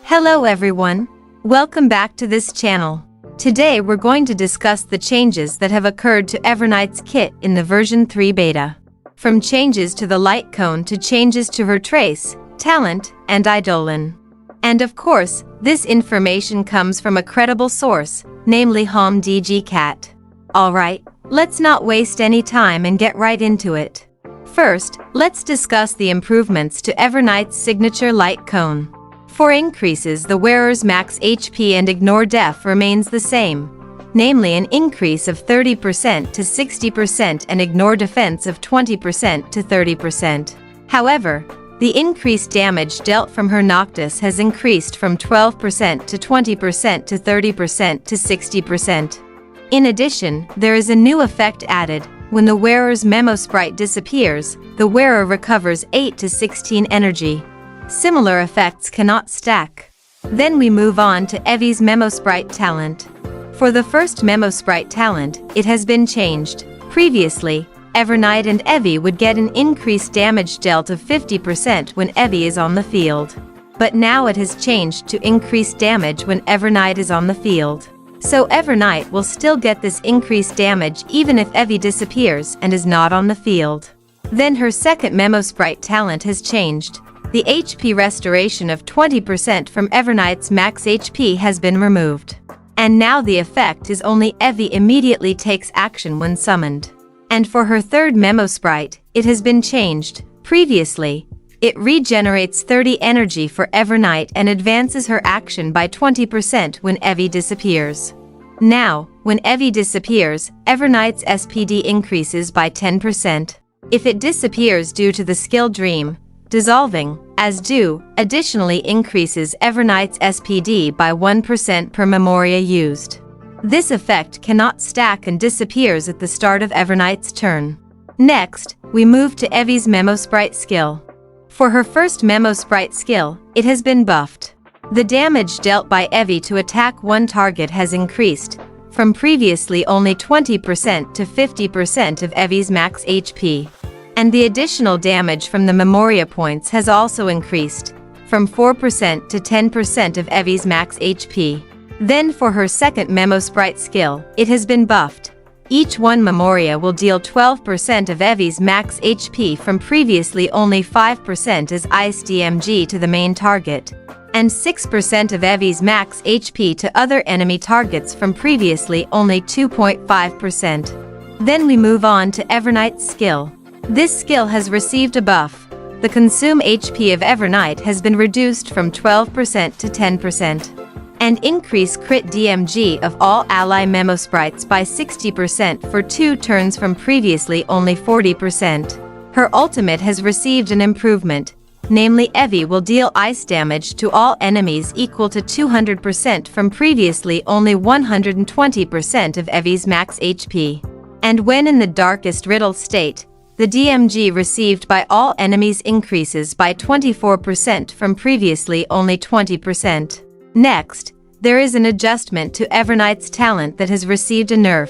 Hello everyone. Welcome back to this channel. Today we're going to discuss the changes that have occurred to Evernight's kit in the version 3 beta. From changes to the light cone to changes to her trace, talent, and eidolon. And of course, this information comes from a credible source, namely HomDG-Cat. Alright, let's not waste any time and get right into it. First, let's discuss the improvements to Evernight's signature light cone. For increases, the wearer's max HP and ignore def remains the same, namely an increase of 30% to 60% and ignore defense of 20% to 30%. However, the increased damage dealt from her Noctis has increased from 12% to 20% to 30% to 60%. In addition, there is a new effect added. When the wearer's Memosprite disappears, the wearer recovers 8 to 16 energy. Similar effects cannot stack. Then we move on to Evi's Memosprite talent. For the first Memosprite talent, it has been changed. Previously, Evernight and Evi would get an increased damage dealt of 50% when Evi is on the field. But now it has changed to increased damage when Evernight is on the field. So Evernight will still get this increased damage even if Evi disappears and is not on the field. Then her second Memosprite talent has changed. The HP restoration of 20% from Evernight's max HP has been removed. And now the effect is only Evi immediately takes action when summoned. And for her third Memosprite, it has been changed. Previously, it regenerates 30 energy for Evernight and advances her action by 20% when Evi disappears. Now, when Evi disappears, Evernight's SPD increases by 10%. If it disappears due to the skill Dream, dissolving, as do, additionally increases Evernight's SPD by 1% per memoria used. This effect cannot stack and disappears at the start of Evernight's turn. Next, we move to Evi's Memosprite skill. For her first Memosprite skill, it has been buffed. The damage dealt by Evi to attack one target has increased, from previously only 20% to 50% of Evi's max HP. And the additional damage from the Memoria points has also increased, from 4% to 10% of Evi's max HP. Then for her second Memosprite skill, it has been buffed. Each one Memoria will deal 12% of Evi's max HP from previously only 5% as Ice DMG to the main target, and 6% of Evi's max HP to other enemy targets from previously only 2.5%. Then we move on to Evernight's skill. This skill has received a buff. The consume HP of Evernight has been reduced from 12% to 10%. And increase crit DMG of all ally Memosprites by 60% for 2 turns from previously only 40%. Her ultimate has received an improvement, namely Evi will deal ice damage to all enemies equal to 200% from previously only 120% of Evi's max HP. And when in the darkest riddle state, the DMG received by all enemies increases by 24% from previously only 20%. Next, there is an adjustment to Evernight's talent that has received a nerf,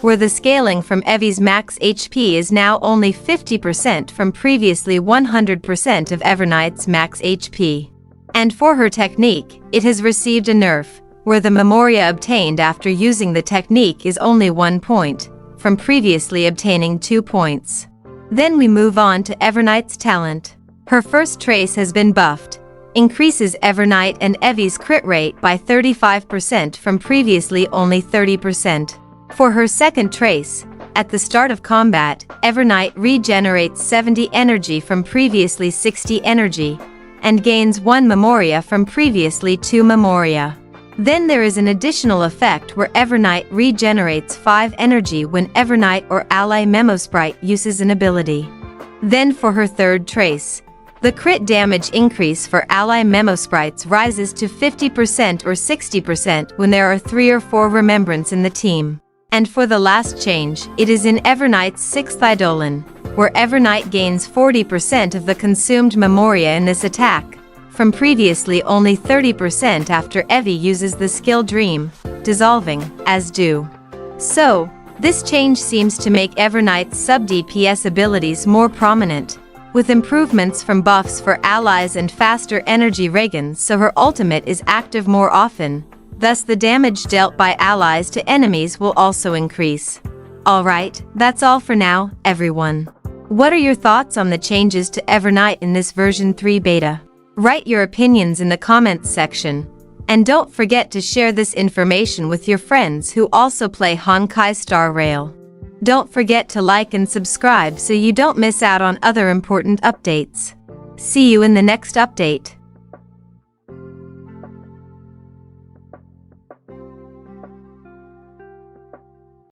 where the scaling from Evi's max HP is now only 50% from previously 100% of Evernight's max HP. And for her technique, it has received a nerf, where the Memoria obtained after using the technique is only 1 point, from previously obtaining 2 points. Then we move on to Evernight's talent. Her first trace has been buffed, increases Evernight and Evi's crit rate by 35% from previously only 30%. For her second trace, at the start of combat, Evernight regenerates 70 energy from previously 60 energy, and gains 1 Memoria from previously 2 Memoria. Then there is an additional effect where Evernight regenerates 5 energy when Evernight or ally Memosprite uses an ability. Then for her third trace, the crit damage increase for ally Memosprites rises to 50% or 60% when there are 3 or 4 remembrance in the team. And for the last change, it is in Evernight's 6th eidolon, where Evernight gains 40% of the consumed Memoria in this attack, from previously only 30% after Evi uses the skill Dream, dissolving, as do. So, this change seems to make Evernight's sub-DPS abilities more prominent, with improvements from buffs for allies and faster energy regen, so her ultimate is active more often, thus the damage dealt by allies to enemies will also increase. Alright, that's all for now, everyone. What are your thoughts on the changes to Evernight in this version 3 beta? Write your opinions in the comments section, and don't forget to share this information with your friends who also play Honkai Star Rail. Don't forget to like and subscribe so you don't miss out on other important updates. See you in the next update.